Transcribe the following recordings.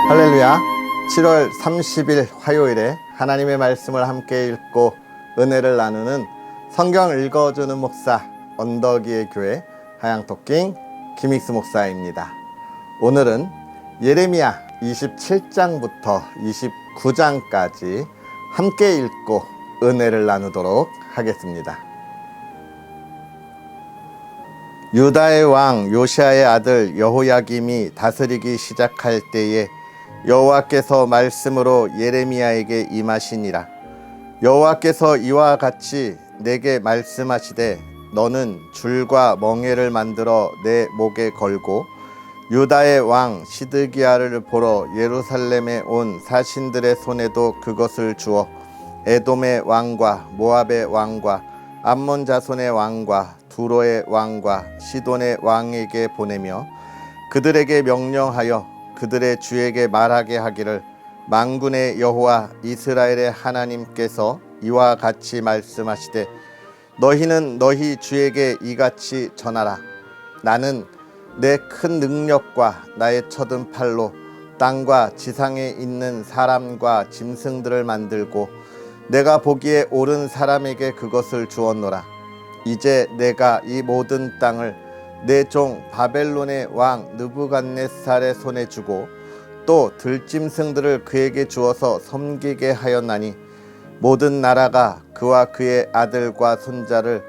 할렐루야. 7월 30일 화요일에 하나님의 말씀을 함께 읽고 은혜를 나누는 성경 읽어주는 목사 언덕이의 교회 하양토킹 김익수 목사입니다. 오늘은 예레미야 27장부터 29장까지 함께 읽고 은혜를 나누도록 하겠습니다. 유다의 왕 요시아의 아들 여호야김이 다스리기 시작할 때에 여호와께서 말씀으로 예레미야에게 임하시니라. 여호와께서 이와 같이 내게 말씀하시되 너는 줄과 멍에를 만들어 내 목에 걸고 유다의 왕 시드기야를 보러 예루살렘에 온 사신들의 손에도 그것을 주어 에돔의 왕과 모압의 왕과 암몬 자손의 왕과 두로의 왕과 시돈의 왕에게 보내며 그들에게 명령하여 그들의 주에게 말하게 하기를 만군의 여호와 이스라엘의 하나님께서 이와 같이 말씀하시되 너희는 너희 주에게 이같이 전하라. 나는 내 큰 능력과 나의 쳐든 팔로 땅과 지상에 있는 사람과 짐승들을 만들고 내가 보기에 옳은 사람에게 그것을 주었노라. 이제 내가 이 모든 땅을 내 종 바벨론의 왕 느부갓네살의 손에 주고 또 들짐승들을 그에게 주어서 섬기게 하였나니 모든 나라가 그와 그의 아들과 손자를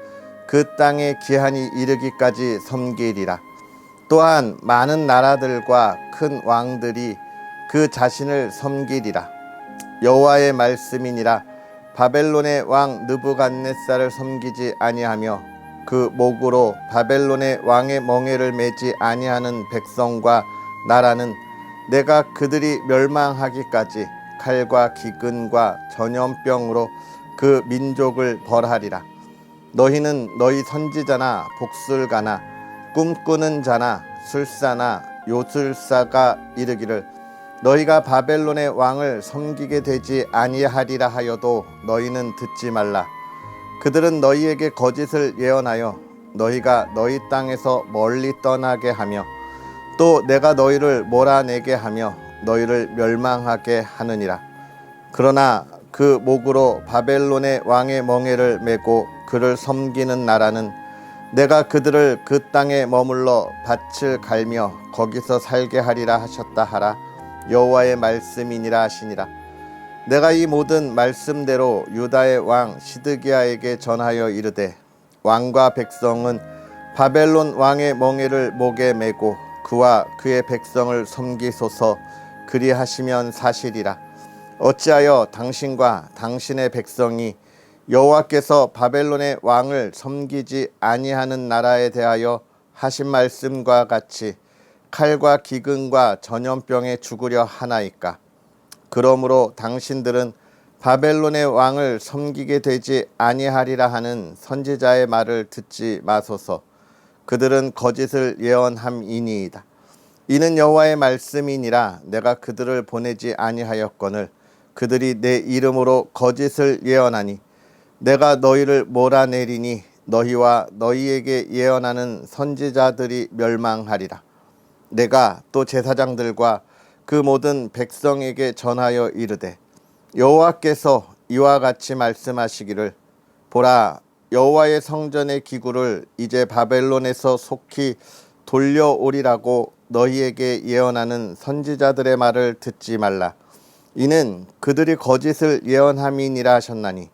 그 땅에 기한이 이르기까지 섬기리라. 또한 많은 나라들과 큰 왕들이 그 자신을 섬기리라. 여호와의 말씀이니라. 바벨론의 왕 느부갓네살을 섬기지 아니하며 그 목으로 바벨론의 왕의 멍에를 매지 아니하는 백성과 나라는 내가 그들이 멸망하기까지 칼과 기근과 전염병으로 그 민족을 벌하리라. 너희는 너희 선지자나 복술가나 꿈꾸는 자나 술사나 요술사가 이르기를 너희가 바벨론의 왕을 섬기게 되지 아니하리라 하여도 너희는 듣지 말라. 그들은 너희에게 거짓을 예언하여 너희가 너희 땅에서 멀리 떠나게 하며 또 내가 너희를 몰아내게 하며 너희를 멸망하게 하느니라. 그러나 그 목으로 바벨론의 왕의 멍에를 메고 그를 섬기는 나라는 내가 그들을 그 땅에 머물러 밭을 갈며 거기서 살게 하리라 하셨다 하라. 여호와의 말씀이니라 하시니라. 내가 이 모든 말씀대로 유다의 왕 시드기야에게 전하여 이르되 왕과 백성은 바벨론 왕의 멍에를 목에 메고 그와 그의 백성을 섬기소서. 그리하시면 사실이라. 어찌하여 당신과 당신의 백성이 여호와께서 바벨론의 왕을 섬기지 아니하는 나라에 대하여 하신 말씀과 같이 칼과 기근과 전염병에 죽으려 하나이까. 그러므로 당신들은 바벨론의 왕을 섬기게 되지 아니하리라 하는 선지자의 말을 듣지 마소서. 그들은 거짓을 예언함이니이다. 이는 여호와의 말씀이니라. 내가 그들을 보내지 아니하였거늘 그들이 내 이름으로 거짓을 예언하니 내가 너희를 몰아내리니 너희와 너희에게 예언하는 선지자들이 멸망하리라. 내가 또 제사장들과 그 모든 백성에게 전하여 이르되 여호와께서 이와 같이 말씀하시기를 보라, 여호와의 성전의 기구를 이제 바벨론에서 속히 돌려오리라고 너희에게 예언하는 선지자들의 말을 듣지 말라. 이는 그들이 거짓을 예언함이니라 하셨나니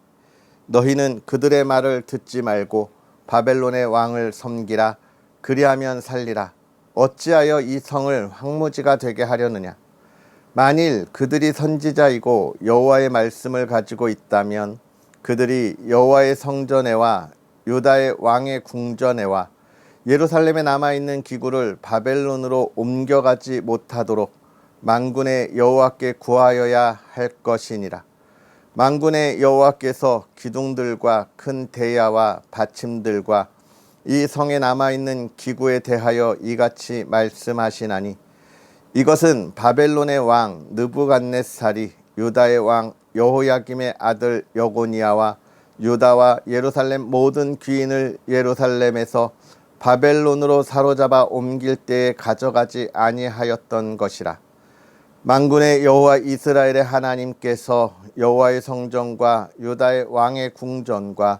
너희는 그들의 말을 듣지 말고 바벨론의 왕을 섬기라. 그리하면 살리라. 어찌하여 이 성을 황무지가 되게 하려느냐. 만일 그들이 선지자이고 여호와의 말씀을 가지고 있다면 그들이 여호와의 성전에와 유다의 왕의 궁전에와 예루살렘에 남아있는 기구를 바벨론으로 옮겨가지 못하도록 만군의 여호와께 구하여야 할 것이니라. 만군의 여호와께서 기둥들과 큰 대야와 받침들과 이 성에 남아있는 기구에 대하여 이같이 말씀하시나니 이것은 바벨론의 왕 느부갓네살이 유다의 왕 여호야김의 아들 여고니아와 유다와 예루살렘 모든 귀인을 예루살렘에서 바벨론으로 사로잡아 옮길 때에 가져가지 아니하였던 것이라. 만군의 여호와 이스라엘의 하나님께서 여호와의 성전과 유다의 왕의 궁전과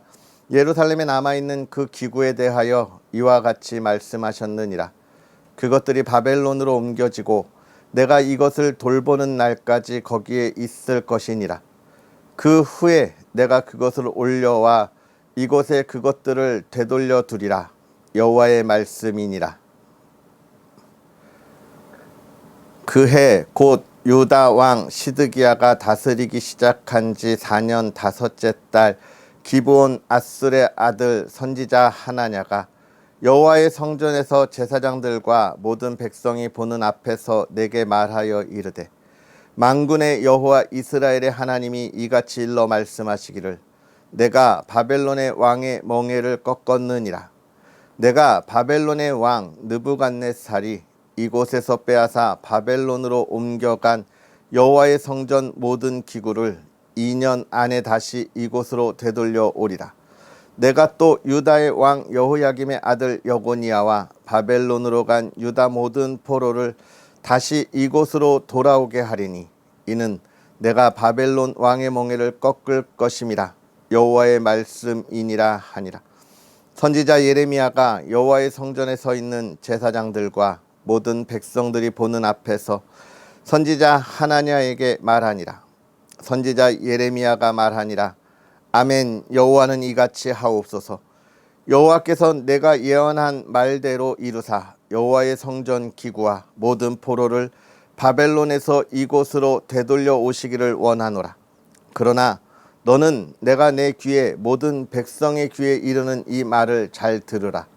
예루살렘에 남아있는 그 기구에 대하여 이와 같이 말씀하셨느니라. 그것들이 바벨론으로 옮겨지고 내가 이것을 돌보는 날까지 거기에 있을 것이니라. 그 후에 내가 그것을 올려와 이곳에 그것들을 되돌려 두리라. 여호와의 말씀이니라. 그 해 곧 유다 왕 시드기야가 다스리기 시작한 지 4년 다섯째 달 기브온 아술의 아들 선지자 하나냐가 여호와의 성전에서 제사장들과 모든 백성이 보는 앞에서 내게 말하여 이르되, 만군의 여호와 이스라엘의 하나님이 이같이 일러 말씀하시기를, 내가 바벨론의 왕의 멍에를 꺾었느니라. 내가 바벨론의 왕 느부갓네살이 이곳에서 빼앗아 바벨론으로 옮겨간 여호와의 성전 모든 기구를 2년 안에 다시 이곳으로 되돌려 오리라. 내가 또 유다의 왕 여호야김의 아들 여고니아와 바벨론으로 간 유다 모든 포로를 다시 이곳으로 돌아오게 하리니 이는 내가 바벨론 왕의 멍에를 꺾을 것임이라. 여호와의 말씀이니라 하니라. 선지자 예레미야가 여호와의 성전에 서 있는 제사장들과 모든 백성들이 보는 앞에서 선지자 하나냐에게 말하니라. 선지자 예레미야가 말하니라. 아멘. 여호와는 이같이 하옵소서. 여호와께서 내가 예언한 말대로 이루사 여호와의 성전 기구와 모든 포로를 바벨론에서 이곳으로 되돌려 오시기를 원하노라. 그러나 너는 내가 내 귀에 모든 백성의 귀에 이르는 이 말을 잘 들으라.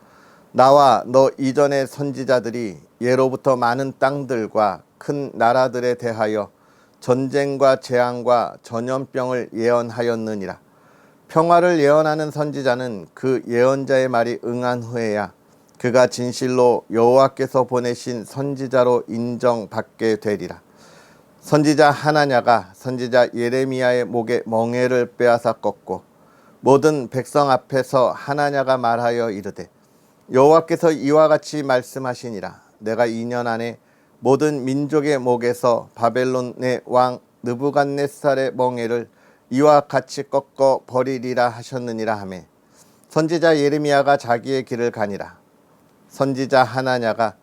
나와 너 이전의 선지자들이 예로부터 많은 땅들과 큰 나라들에 대하여 전쟁과 재앙과 전염병을 예언하였느니라. 평화를 예언하는 선지자는 그 예언자의 말이 응한 후에야 그가 진실로 여호와께서 보내신 선지자로 인정받게 되리라. 선지자 하나냐가 선지자 예레미야의 목에 멍에를 빼앗아 꺾고 모든 백성 앞에서 하나냐가 말하여 이르되, 여호와께서 이와 같이 말씀하시니라. 내가 2년 안에 모든 민족의 목에서 바벨론의 왕 느부갓네살의 멍에를 이와 같이 꺾어 버리리라 하셨느니라 하매, 선지자 예레미야가 자기의 길을 가니라. 선지자 하나냐가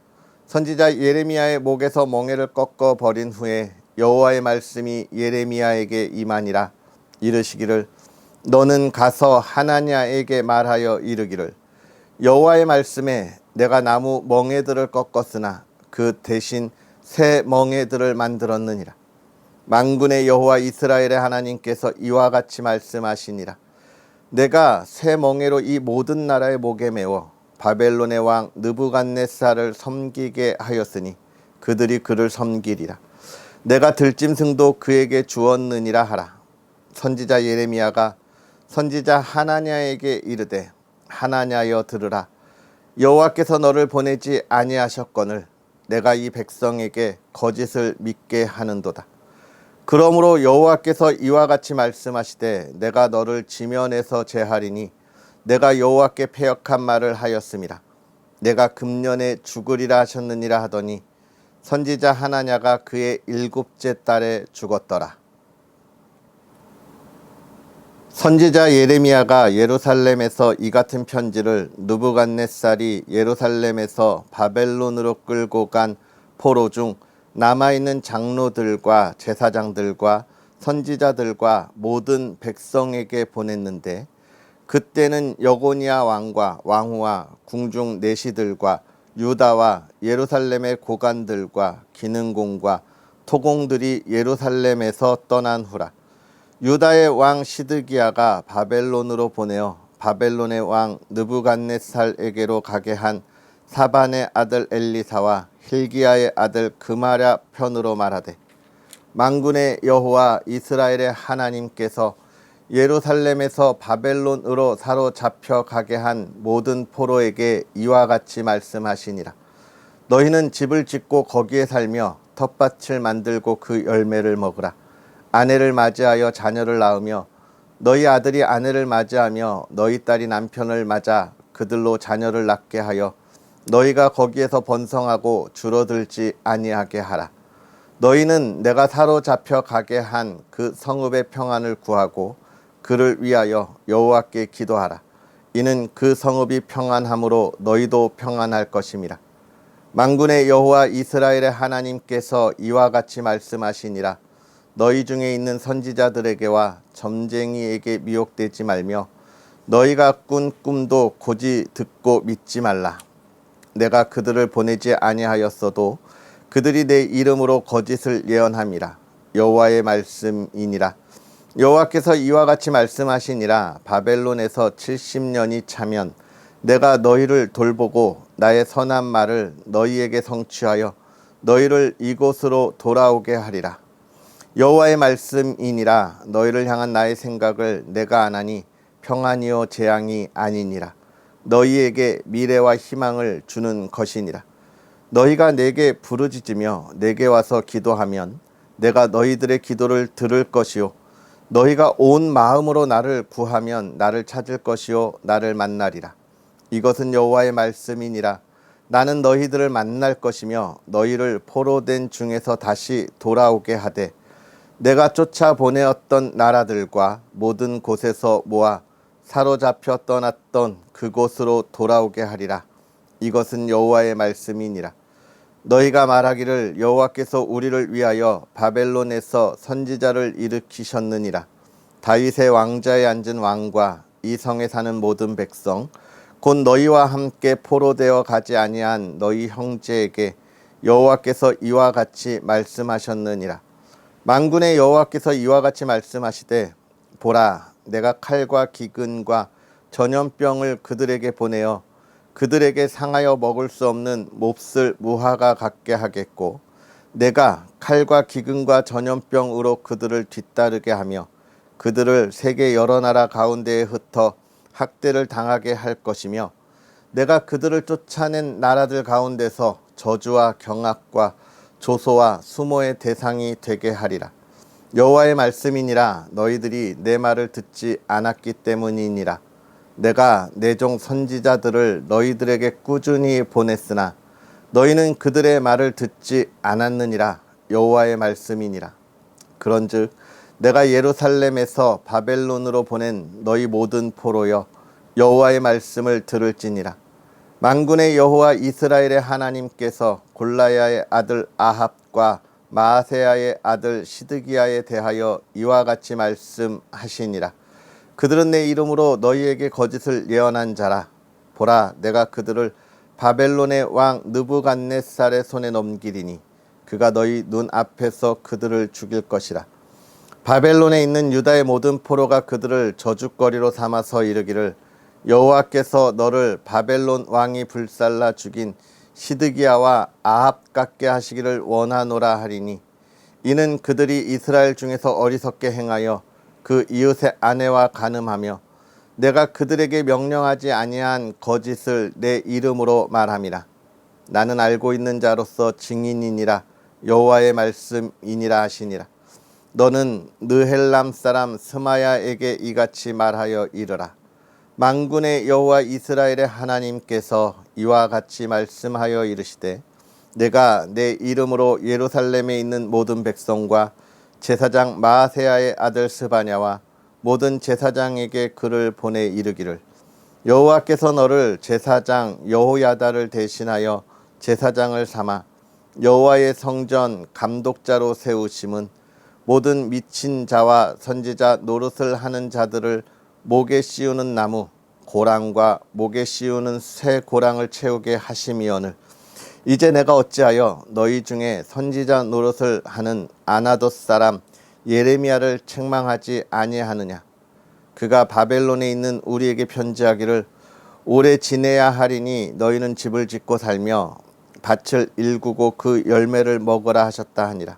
선지자 예레미야의 목에서 멍에를 꺾어 버린 후에 여호와의 말씀이 예레미야에게 임하니라. 이르시기를, 너는 가서 하나냐에게 말하여 이르기를, 여호와의 말씀에 내가 나무 멍에들을 꺾었으나 그 대신 새 멍에들을 만들었느니라. 만군의 여호와 이스라엘의 하나님께서 이와 같이 말씀하시니라. 내가 새 멍에로 이 모든 나라의 목에 메워 바벨론의 왕 느부갓네살을 섬기게 하였으니 그들이 그를 섬기리라. 내가 들짐승도 그에게 주었느니라 하라. 선지자 예레미야가 선지자 하나냐에게 이르되, 하나냐여 들으라. 여호와께서 너를 보내지 아니하셨거늘 내가 이 백성에게 거짓을 믿게 하는도다. 그러므로 여호와께서 이와 같이 말씀하시되, 내가 너를 지면에서 제하리니 내가 여호와께 패역한 말을 하였음이라. 내가 금년에 죽으리라 하셨느니라 하더니 선지자 하나냐가 그의 7째 달에 죽었더라. 선지자 예레미야가 예루살렘에서 이 같은 편지를 느부갓네살이 예루살렘에서 바벨론으로 끌고 간 포로 중 남아있는 장로들과 제사장들과 선지자들과 모든 백성에게 보냈는데, 그때는 여고니아 왕과 왕후와 궁중 내시들과 유다와 예루살렘의 고관들과 기능공과 토공들이 예루살렘에서 떠난 후라. 유다의 왕 시드기야가 바벨론으로 보내어 바벨론의 왕 느부갓네살에게로 가게 한 사반의 아들 엘리사와 힐기야의 아들 그마랴 편으로 말하되, 만군의 여호와 이스라엘의 하나님께서 예루살렘에서 바벨론으로 사로잡혀 가게 한 모든 포로에게 이와 같이 말씀하시니라. 너희는 집을 짓고 거기에 살며 텃밭을 만들고 그 열매를 먹으라. 아내를 맞이하여 자녀를 낳으며 너희 아들이 아내를 맞이하며 너희 딸이 남편을 맞아 그들로 자녀를 낳게 하여 너희가 거기에서 번성하고 줄어들지 아니하게 하라. 너희는 내가 사로잡혀 가게 한 그 성읍의 평안을 구하고 그를 위하여 여호와께 기도하라. 이는 그 성읍이 평안함으로 너희도 평안할 것임이라. 만군의 여호와 이스라엘의 하나님께서 이와 같이 말씀하시니라. 너희 중에 있는 선지자들에게와 점쟁이에게 미혹되지 말며 너희가 꾼 꿈도 고지 듣고 믿지 말라. 내가 그들을 보내지 아니하였어도 그들이 내 이름으로 거짓을 예언함이라. 여호와의 말씀이니라. 여호와께서 이와 같이 말씀하시니라. 바벨론에서 70년이 차면 내가 너희를 돌보고 나의 선한 말을 너희에게 성취하여 너희를 이곳으로 돌아오게 하리라. 여호와의 말씀이니라. 너희를 향한 나의 생각을 내가 아나니 평안이요 재앙이 아니니라. 너희에게 미래와 희망을 주는 것이니라. 너희가 내게 부르짖으며 내게 와서 기도하면 내가 너희들의 기도를 들을 것이요 너희가 온 마음으로 나를 구하면 나를 찾을 것이요 나를 만나리라. 이것은 여호와의 말씀이니라. 나는 너희들을 만날 것이며 너희를 포로된 중에서 다시 돌아오게 하되 내가 쫓아 보내었던 나라들과 모든 곳에서 모아 사로잡혀 떠났던 그곳으로 돌아오게 하리라. 이것은 여호와의 말씀이니라. 너희가 말하기를 여호와께서 우리를 위하여 바벨론에서 선지자를 일으키셨느니라. 다윗의 왕자에 앉은 왕과 이 성에 사는 모든 백성 곧 너희와 함께 포로되어 가지 아니한 너희 형제에게 여호와께서 이와 같이 말씀하셨느니라. 만군의 여호와께서 이와 같이 말씀하시되 보라 내가 칼과 기근과 전염병을 그들에게 보내어 그들에게 상하여 먹을 수 없는 몹쓸 무화과 같게 하겠고 내가 칼과 기근과 전염병으로 그들을 뒤따르게 하며 그들을 세계 여러 나라 가운데에 흩어 학대를 당하게 할 것이며 내가 그들을 쫓아낸 나라들 가운데서 저주와 경악과 조소와 수모의 대상이 되게 하리라. 여호와의 말씀이니라. 너희들이 내 말을 듣지 않았기 때문이니라. 내가 내 종 선지자들을 너희들에게 꾸준히 보냈으나 너희는 그들의 말을 듣지 않았느니라. 여호와의 말씀이니라. 그런즉 내가 예루살렘에서 바벨론으로 보낸 너희 모든 포로여 여호와의 말씀을 들을지니라. 만군의 여호와 이스라엘의 하나님께서 골라야의 아들 아합과 마아세야의 아들 시드기야에 대하여 이와 같이 말씀하시니라. 그들은 내 이름으로 너희에게 거짓을 예언한 자라. 보라 내가 그들을 바벨론의 왕 느부갓네살의 손에 넘기리니 그가 너희 눈 앞에서 그들을 죽일 것이라. 바벨론에 있는 유다의 모든 포로가 그들을 저주거리로 삼아서 이르기를 여호와께서 너를 바벨론 왕이 불살라 죽인 시드기야와 아합 같게 하시기를 원하노라 하리니 이는 그들이 이스라엘 중에서 어리석게 행하여 그 이웃의 아내와 간음하며 내가 그들에게 명령하지 아니한 거짓을 내 이름으로 말함이라. 나는 알고 있는 자로서 증인이니라. 여호와의 말씀이니라 하시니라. 너는 느헬람 사람 스마야에게 이같이 말하여 이르라. 만군의 여호와 이스라엘의 하나님께서 이와 같이 말씀하여 이르시되 내가 내 이름으로 예루살렘에 있는 모든 백성과 제사장 마아세야의 아들 스바냐와 모든 제사장에게 글을 보내 이르기를 여호와께서 너를 제사장 여호야다를 대신하여 제사장을 삼아 여호와의 성전 감독자로 세우심은 모든 미친 자와 선지자 노릇을 하는 자들을 목에 씌우는 나무 고랑과 목에 씌우는 새 고랑을 채우게 하심이오늘 이제 내가 어찌하여 너희 중에 선지자 노릇을 하는 아나돗 사람 예레미야를 책망하지 아니하느냐. 그가 바벨론에 있는 우리에게 편지하기를 오래 지내야 하리니 너희는 집을 짓고 살며 밭을 일구고 그 열매를 먹으라 하셨다 하니라.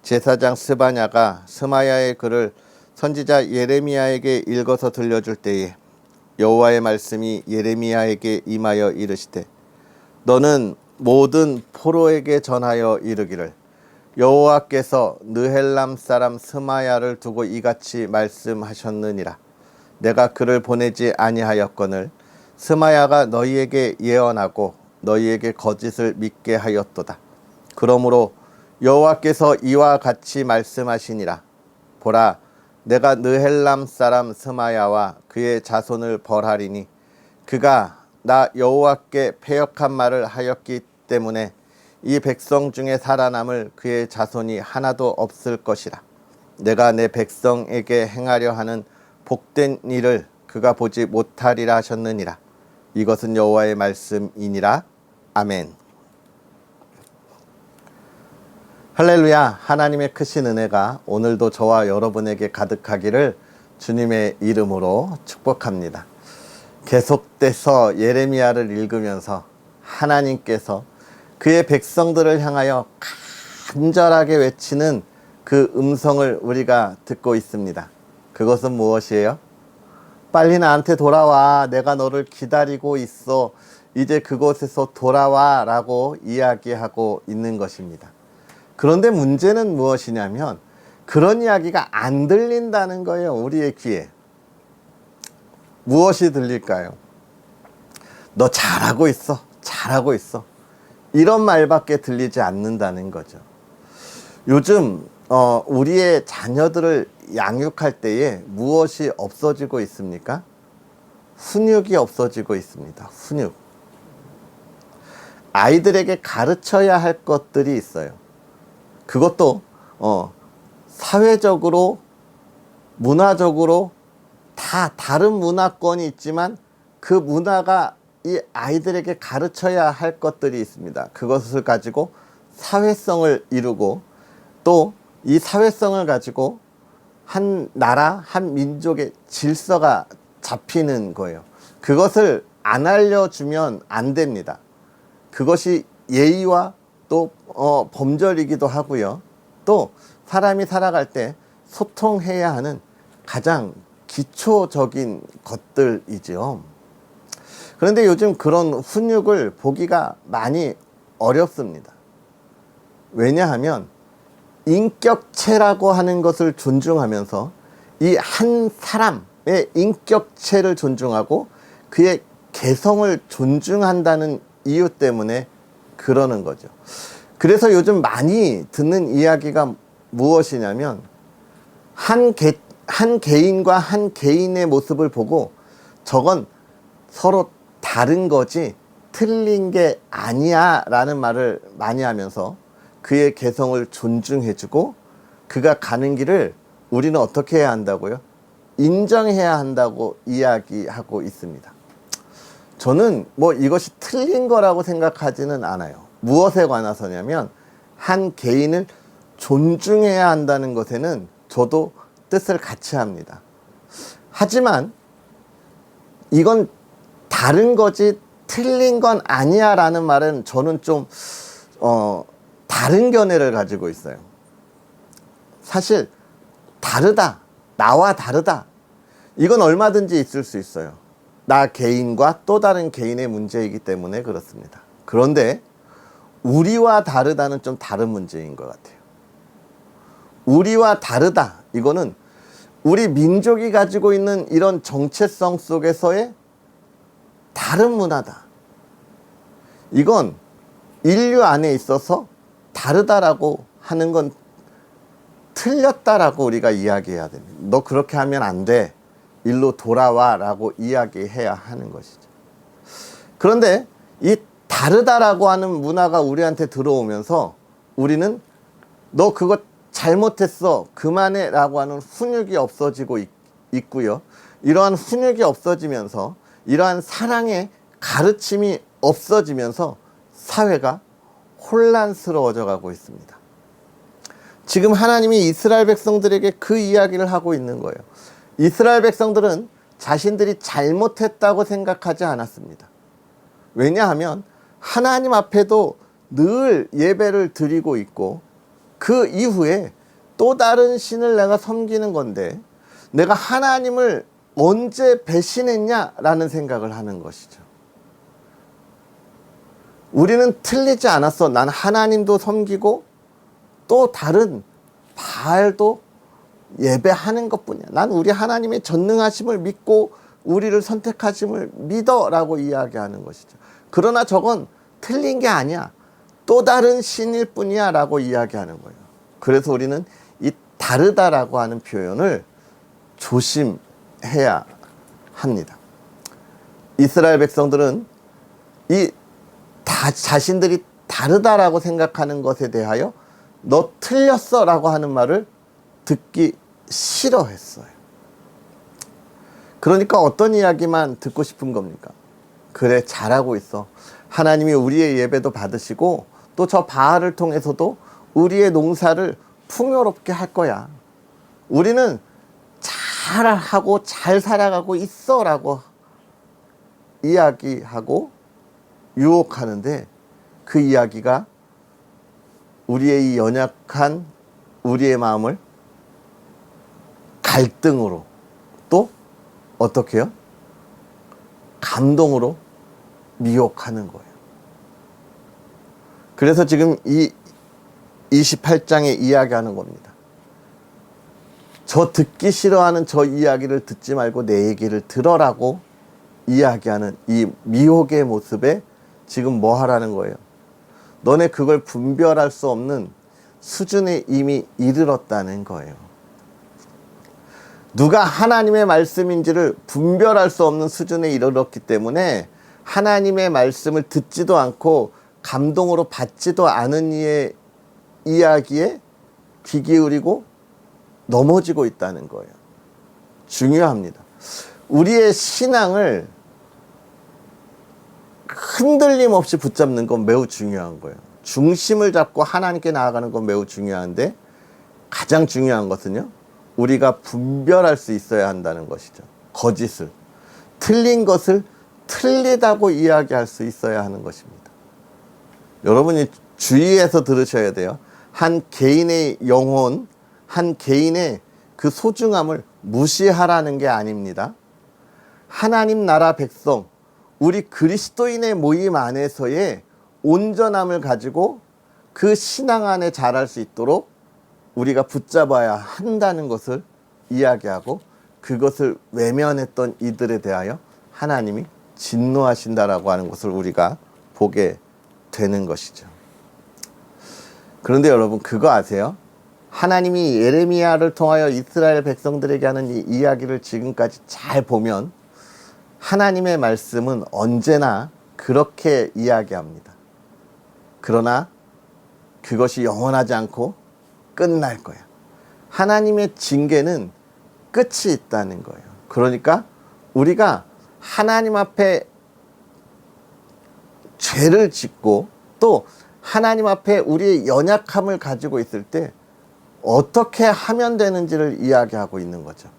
제사장 스바냐가 스마야의 글을 선지자 예레미야에게 읽어서 들려줄 때에 여호와의 말씀이 예레미야에게 임하여 이르시되 너는 모든 포로에게 전하여 이르기를 여호와께서 느헬람 사람 스마야를 두고 이같이 말씀하셨느니라. 내가 그를 보내지 아니하였거늘 스마야가 너희에게 예언하고 너희에게 거짓을 믿게 하였도다. 그러므로 여호와께서 이와 같이 말씀하시니라. 보라, 내가 느헬람 사람 스마야와 그의 자손을 벌하리니 그가 나 여호와께 패역한 말을 하였기 때문에 이 백성 중에 살아남을 그의 자손이 하나도 없을 것이라. 내가 내 백성에게 행하려 하는 복된 일을 그가 보지 못하리라 하셨느니라. 이것은 여호와의 말씀이니라. 아멘. 할렐루야. 하나님의 크신 은혜가 오늘도 저와 여러분에게 가득하기를 주님의 이름으로 축복합니다. 계속돼서 예레미야를 읽으면서 하나님께서 그의 백성들을 향하여 간절하게 외치는 그 음성을 우리가 듣고 있습니다. 그것은 무엇이에요? 빨리 나한테 돌아와. 내가 너를 기다리고 있어. 이제 그곳에서 돌아와 라고 이야기하고 있는 것입니다. 그런데 문제는 무엇이냐면 그런 이야기가 안 들린다는 거예요. 우리의 귀에. 무엇이 들릴까요? 너 잘하고 있어. 잘하고 있어. 이런 말밖에 들리지 않는다는 거죠. 요즘 우리의 자녀들을 양육할 때에 무엇이 없어지고 있습니까? 훈육이 없어지고 있습니다. 훈육. 아이들에게 가르쳐야 할 것들이 있어요. 그것도 사회적으로, 문화적으로 다 다른 문화권이 있지만 그 문화가 이 아이들에게 가르쳐야 할 것들이 있습니다. 그것을 가지고 사회성을 이루고 또 이 사회성을 가지고 한 나라, 한 민족의 질서가 잡히는 거예요. 그것을 안 알려주면 안 됩니다. 그것이 예의와 또 범절이기도 하고요. 또 사람이 살아갈 때 소통해야 하는 가장 기초적인 것들이죠. 그런데 요즘 그런 훈육을 보기가 많이 어렵습니다. 왜냐하면 인격체라고 하는 것을 존중하면서 이 한 사람의 인격체를 존중하고 그의 개성을 존중한다는 이유 때문에 그러는 거죠. 그래서 요즘 많이 듣는 이야기가 무엇이냐면 한 개인과 한 개인의 모습을 보고 저건 서로 다른 거지 틀린 게 아니야 라는 말을 많이 하면서 그의 개성을 존중해주고 그가 가는 길을 우리는 어떻게 해야 한다고요? 인정해야 한다고 이야기하고 있습니다. 저는 뭐 이것이 틀린 거라고 생각하지는 않아요. 무엇에 관해서냐면 한 개인을 존중해야 한다는 것에는 저도 뜻을 같이 합니다. 하지만 이건 다른 거지 틀린 건 아니야 라는 말은 저는 좀 다른 견해를 가지고 있어요. 사실 다르다, 나와 다르다, 이건 얼마든지 있을 수 있어요. 나 개인과 또 다른 개인의 문제이기 때문에 그렇습니다. 그런데 우리와 다르다는 좀 다른 문제인 것 같아요. 우리와 다르다, 이거는 우리 민족이 가지고 있는 이런 정체성 속에서의 다른 문화다. 이건 인류 안에 있어서 다르다라고 하는 건 틀렸다라고 우리가 이야기해야 됩니다. 너 그렇게 하면 안 돼. 일로 돌아와 라고 이야기해야 하는 것이죠. 그런데 이 다르다라고 하는 문화가 우리한테 들어오면서 우리는 너 그거 잘못했어. 그만해 라고 하는 훈육이 없어지고 있고요. 이러한 훈육이 없어지면서 이러한 사랑의 가르침이 없어지면서 사회가 혼란스러워져 가고 있습니다. 지금 하나님이 이스라엘 백성들에게 그 이야기를 하고 있는 거예요. 이스라엘 백성들은 자신들이 잘못했다고 생각하지 않았습니다. 왜냐하면 하나님 앞에도 늘 예배를 드리고 있고 그 이후에 또 다른 신을 내가 섬기는 건데 내가 하나님을 언제 배신했냐라는 생각을 하는 것이죠. 우리는 틀리지 않았어. 난 하나님도 섬기고 또 다른 바알도 예배하는 것뿐이야. 난 우리 하나님의 전능하심을 믿고 우리를 선택하심을 믿어 라고 이야기하는 것이죠. 그러나 저건 틀린 게 아니야. 또 다른 신일 뿐이야 라고 이야기하는 거예요. 그래서 우리는 이 다르다라고 하는 표현을 조심해야 합니다. 이스라엘 백성들은 이 자신들이 다르다라고 생각하는 것에 대하여 너 틀렸어 라고 하는 말을 듣기 싫어했어요. 그러니까 어떤 이야기만 듣고 싶은 겁니까? 그래, 잘하고 있어. 하나님이 우리의 예배도 받으시고 또 저 바알을 통해서도 우리의 농사를 풍요롭게 할 거야. 우리는 잘하고 잘 살아가고 있어 라고 이야기하고 유혹하는데, 그 이야기가 우리의 이 연약한 우리의 마음을 갈등으로, 또 어떻게 해요? 감동으로 미혹하는 거예요. 그래서 지금 이 28장에 이야기하는 겁니다. 저 듣기 싫어하는 저 이야기를 듣지 말고 내 얘기를 들어라고 이야기하는 이 미혹의 모습에 지금 뭐 하라는 거예요? 너네 그걸 분별할 수 없는 수준에 이미 이르렀다는 거예요. 누가 하나님의 말씀인지를 분별할 수 없는 수준에 이르렀기 때문에 하나님의 말씀을 듣지도 않고 감동으로 받지도 않은 이의 이야기에 귀 기울이고 넘어지고 있다는 거예요. 중요합니다. 우리의 신앙을 흔들림 없이 붙잡는 건 매우 중요한 거예요. 중심을 잡고 하나님께 나아가는 건 매우 중요한데, 가장 중요한 것은요, 우리가 분별할 수 있어야 한다는 것이죠. 거짓을, 틀린 것을 틀리다고 이야기할 수 있어야 하는 것입니다. 여러분이 주의해서 들으셔야 돼요. 한 개인의 영혼, 한 개인의 그 소중함을 무시하라는 게 아닙니다. 하나님 나라 백성, 우리 그리스도인의 모임 안에서의 온전함을 가지고 그 신앙 안에 자랄 수 있도록 우리가 붙잡아야 한다는 것을 이야기하고, 그것을 외면했던 이들에 대하여 하나님이 진노하신다라고 하는 것을 우리가 보게 되는 것이죠. 그런데 여러분, 그거 아세요? 하나님이 예레미야를 통하여 이스라엘 백성들에게 하는 이 이야기를 지금까지 잘 보면 하나님의 말씀은 언제나 그렇게 이야기합니다. 그러나 그것이 영원하지 않고 끝날 거야. 하나님의 징계는 끝이 있다는 거예요. 그러니까 우리가 하나님 앞에 죄를 짓고 또 하나님 앞에 우리의 연약함을 가지고 있을 때 어떻게 하면 되는지를 이야기하고 있는 거죠.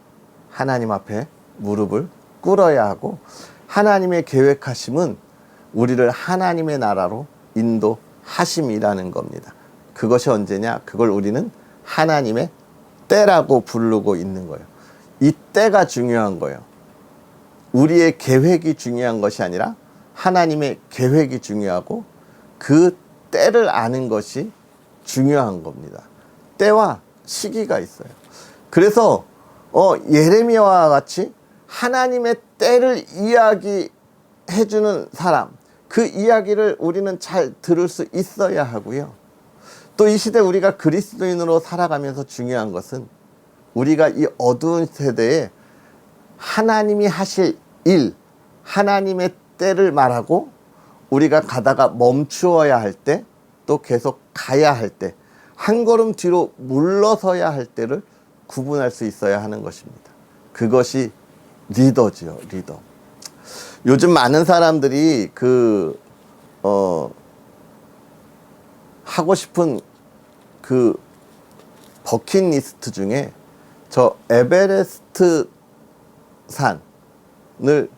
하나님 앞에 무릎을 꿇어야 하고, 하나님의 계획하심은 우리를 하나님의 나라로 인도하심이라는 겁니다. 그것이 언제냐? 그걸 우리는 하나님의 때라고 부르고 있는 거예요. 이 때가 중요한 거예요. 우리의 계획이 중요한 것이 아니라 하나님의 계획이 중요하고, 그 때를 아는 것이 중요한 겁니다. 때와 시기가 있어요. 그래서 예레미야와 같이 하나님의 때를 이야기해주는 사람, 그 이야기를 우리는 잘 들을 수 있어야 하고요. 또 이 시대 우리가 그리스도인으로 살아가면서 중요한 것은 우리가 이 어두운 세대에 하나님이 하실 일, 하나님의 때를 말하고, 우리가 가다가 멈추어야 할 때, 또 계속 가야 할 때, 한 걸음 뒤로 물러서야 할 때를 구분할 수 있어야 하는 것입니다. 그것이 리더지요, 리더. 요즘 많은 사람들이 하고 싶은 그 버킷리스트 중에 저 에베레스트 산을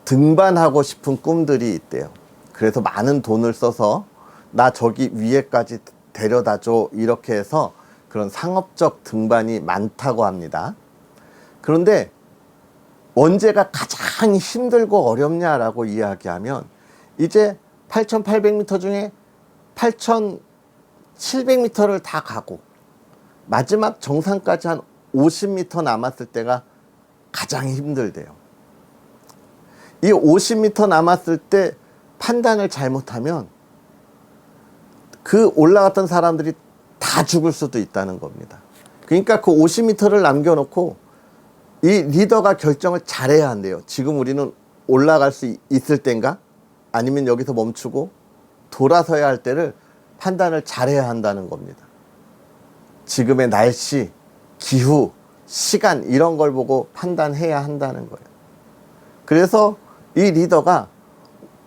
등반하고 싶은 꿈들이 있대요. 그래서 많은 돈을 써서 나 저기 위에까지 데려다줘, 이렇게 해서 그런 상업적 등반이 많다고 합니다. 그런데 언제가 가장 힘들고 어렵냐라고 이야기하면, 이제 8,800m 중에 8,700m를 다 가고 마지막 정상까지 한 50m 남았을 때가 가장 힘들대요. 이 50m 남았을 때 판단을 잘못하면 그 올라갔던 사람들이 다 죽을 수도 있다는 겁니다. 그러니까 그 50m를 남겨놓고 이 리더가 결정을 잘해야 한대요. 지금 우리는 올라갈 수 있을 땐가? 아니면 여기서 멈추고 돌아서야 할 때를 판단을 잘해야 한다는 겁니다. 지금의 날씨, 기후, 시간 이런 걸 보고 판단해야 한다는 거예요. 그래서 이 리더가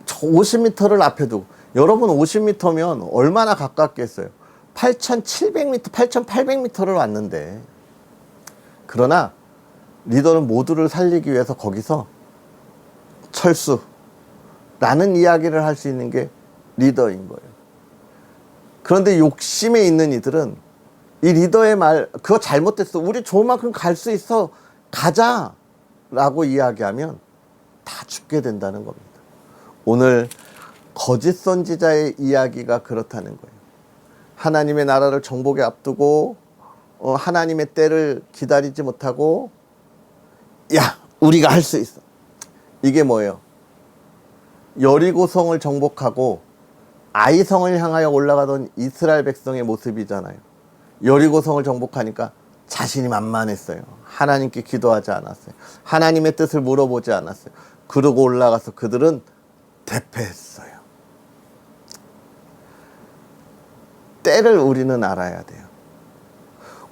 50m를 앞에 두고, 여러분 50m면 얼마나 가깝겠어요? 8,700m, 8,800m를 왔는데, 그러나 리더는 모두를 살리기 위해서 거기서 철수라는 이야기를 할 수 있는 게 리더인 거예요. 그런데 욕심에 있는 이들은 이 리더의 말, 그거 잘못됐어, 우리 좋은 만큼 갈 수 있어, 가자 라고 이야기하면 다 죽게 된다는 겁니다. 오늘 거짓 선지자의 이야기가 그렇다는 거예요. 하나님의 나라를 정복에 앞두고 하나님의 때를 기다리지 못하고, 야, 우리가 할 수 있어. 이게 뭐예요? 여리고성을 정복하고 아이성을 향하여 올라가던 이스라엘 백성의 모습이잖아요. 여리고성을 정복하니까 자신이 만만했어요. 하나님께 기도하지 않았어요. 하나님의 뜻을 물어보지 않았어요. 그러고 올라가서 그들은 대패했어요. 때를 우리는 알아야 돼요.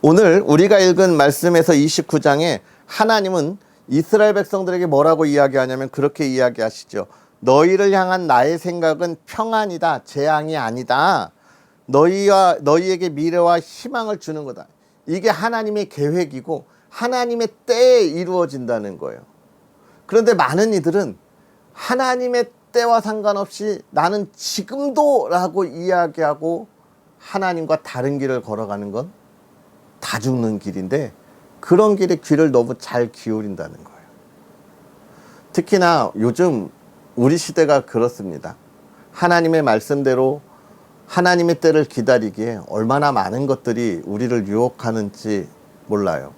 오늘 우리가 읽은 말씀에서 29장에 하나님은 이스라엘 백성들에게 뭐라고 이야기하냐면 그렇게 이야기하시죠. 너희를 향한 나의 생각은 평안이다, 재앙이 아니다. 너희에게 미래와 희망을 주는 거다. 이게 하나님의 계획이고 하나님의 때에 이루어진다는 거예요. 그런데 많은 이들은 하나님의 때와 상관없이 나는 지금도 라고 이야기하고 하나님과 다른 길을 걸어가는 건 다 죽는 길인데, 그런 길에 귀를 너무 잘 기울인다는 거예요. 특히나 요즘 우리 시대가 그렇습니다. 하나님의 말씀대로 하나님의 때를 기다리기에 얼마나 많은 것들이 우리를 유혹하는지 몰라요.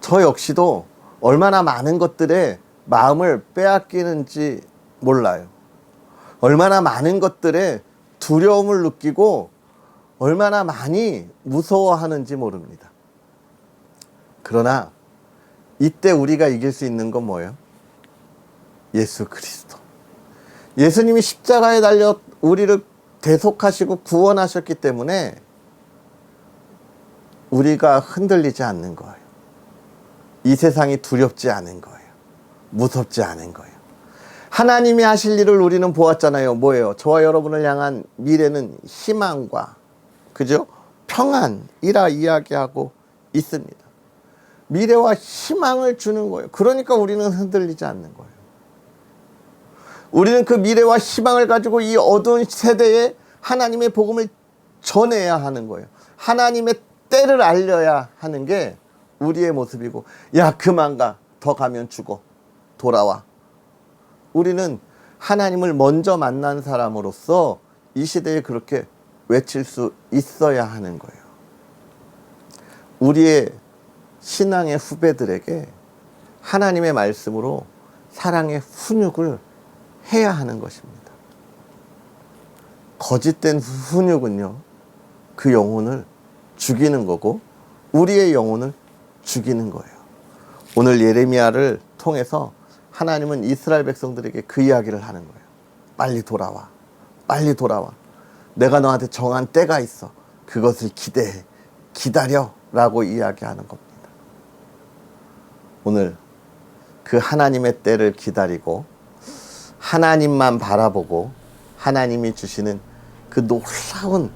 저 역시도 얼마나 많은 것들에 마음을 빼앗기는지 몰라요. 얼마나 많은 것들에 두려움을 느끼고 얼마나 많이 무서워하는지 모릅니다. 그러나 이때 우리가 이길 수 있는 건 뭐예요? 예수 그리스도. 예수님이 십자가에 달려 우리를 대속하시고 구원하셨기 때문에 우리가 흔들리지 않는 거예요. 이 세상이 두렵지 않은 거예요. 무섭지 않은 거예요. 하나님이 하실 일을 우리는 보았잖아요. 뭐예요? 저와 여러분을 향한 미래는 희망과, 그죠? 평안이라 이야기하고 있습니다. 미래와 희망을 주는 거예요. 그러니까 우리는 흔들리지 않는 거예요. 우리는 그 미래와 희망을 가지고 이 어두운 세대에 하나님의 복음을 전해야 하는 거예요. 하나님의 때를 알려야 하는 게 우리의 모습이고, 야, 그만 가. 더 가면 죽어. 돌아와. 우리는 하나님을 먼저 만난 사람으로서 이 시대에 그렇게 외칠 수 있어야 하는 거예요. 우리의 신앙의 후배들에게 하나님의 말씀으로 사랑의 훈육을 해야 하는 것입니다. 거짓된 훈육은요, 그 영혼을 죽이는 거고 우리의 영혼을 죽이는 거예요. 오늘 예레미야를 통해서 하나님은 이스라엘 백성들에게 그 이야기를 하는 거예요. 빨리 돌아와. 빨리 돌아와. 내가 너한테 정한 때가 있어. 그것을 기대해. 기다려. 라고 이야기하는 겁니다. 오늘 그 하나님의 때를 기다리고 하나님만 바라보고 하나님이 주시는 그 놀라운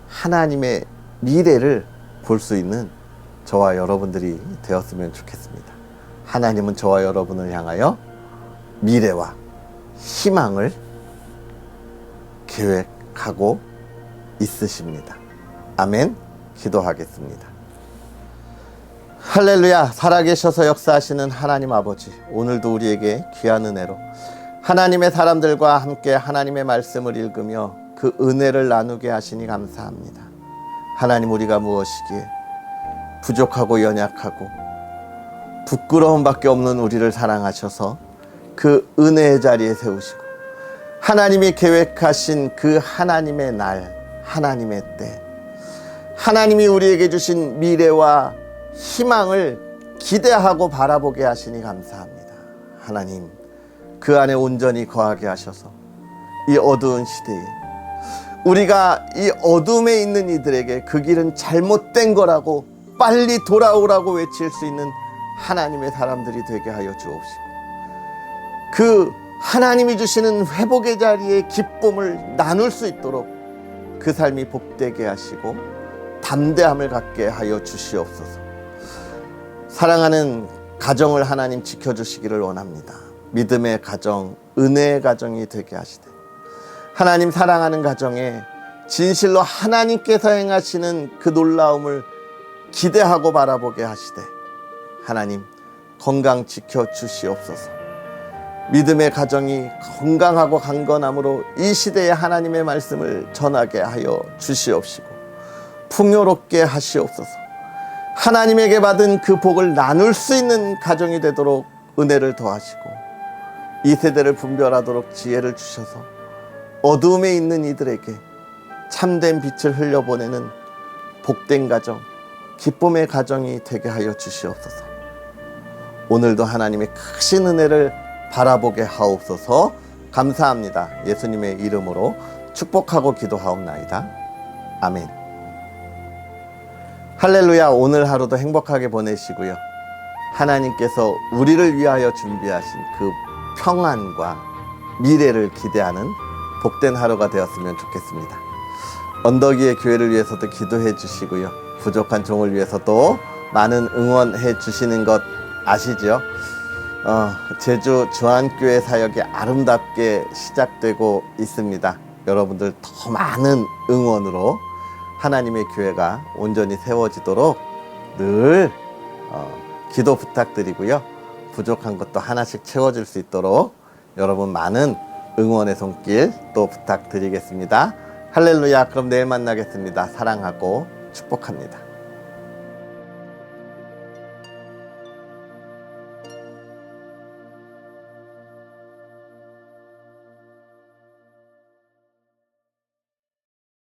하나님의 미래를 볼 수 있는 저와 여러분들이 되었으면 좋겠습니다. 하나님은 저와 여러분을 향하여 미래와 희망을 계획하고 있으십니다. 아멘. 기도하겠습니다. 할렐루야. 살아계셔서 역사하시는 하나님 아버지, 오늘도 우리에게 귀한 은혜로 하나님의 사람들과 함께 하나님의 말씀을 읽으며 그 은혜를 나누게 하시니 감사합니다. 하나님, 우리가 무엇이기에 부족하고 연약하고 부끄러움밖에 없는 우리를 사랑하셔서 그 은혜의 자리에 세우시고 하나님이 계획하신 그 하나님의 날, 하나님의 때, 하나님이 우리에게 주신 미래와 희망을 기대하고 바라보게 하시니 감사합니다. 하나님, 그 안에 온전히 거하게 하셔서 이 어두운 시대에 우리가 이 어둠에 있는 이들에게 그 길은 잘못된 거라고 빨리 돌아오라고 외칠 수 있는 하나님의 사람들이 되게 하여 주옵시고, 그 하나님이 주시는 회복의 자리에 기쁨을 나눌 수 있도록 그 삶이 복되게 하시고 담대함을 갖게 하여 주시옵소서. 사랑하는 가정을 하나님 지켜주시기를 원합니다. 믿음의 가정, 은혜의 가정이 되게 하시되, 하나님 사랑하는 가정에 진실로 하나님께서 행하시는 그 놀라움을 기대하고 바라보게 하시되, 하나님 건강 지켜주시옵소서. 믿음의 가정이 건강하고 강건함으로 이 시대에 하나님의 말씀을 전하게 하여 주시옵시고 풍요롭게 하시옵소서. 하나님에게 받은 그 복을 나눌 수 있는 가정이 되도록 은혜를 더하시고, 이 세대를 분별하도록 지혜를 주셔서 어두움에 있는 이들에게 참된 빛을 흘려보내는 복된 가정, 기쁨의 가정이 되게 하여 주시옵소서. 오늘도 하나님의 크신 은혜를 바라보게 하옵소서. 감사합니다. 예수님의 이름으로 축복하고 기도하옵나이다. 아멘. 할렐루야. 오늘 하루도 행복하게 보내시고요. 하나님께서 우리를 위하여 준비하신 그 평안과 미래를 기대하는 복된 하루가 되었으면 좋겠습니다. 언덕 위의 교회를 위해서도 기도해 주시고요. 부족한 종을 위해서도 많은 응원해 주시는 것 아시죠? 제주 주안교회 사역이 아름답게 시작되고 있습니다. 여러분들 더 많은 응원으로 하나님의 교회가 온전히 세워지도록 늘 기도 부탁드리고요. 부족한 것도 하나씩 채워질 수 있도록 여러분 많은 응원의 손길 또 부탁드리겠습니다. 할렐루야. 그럼 내일 만나겠습니다. 사랑하고 축복합니다.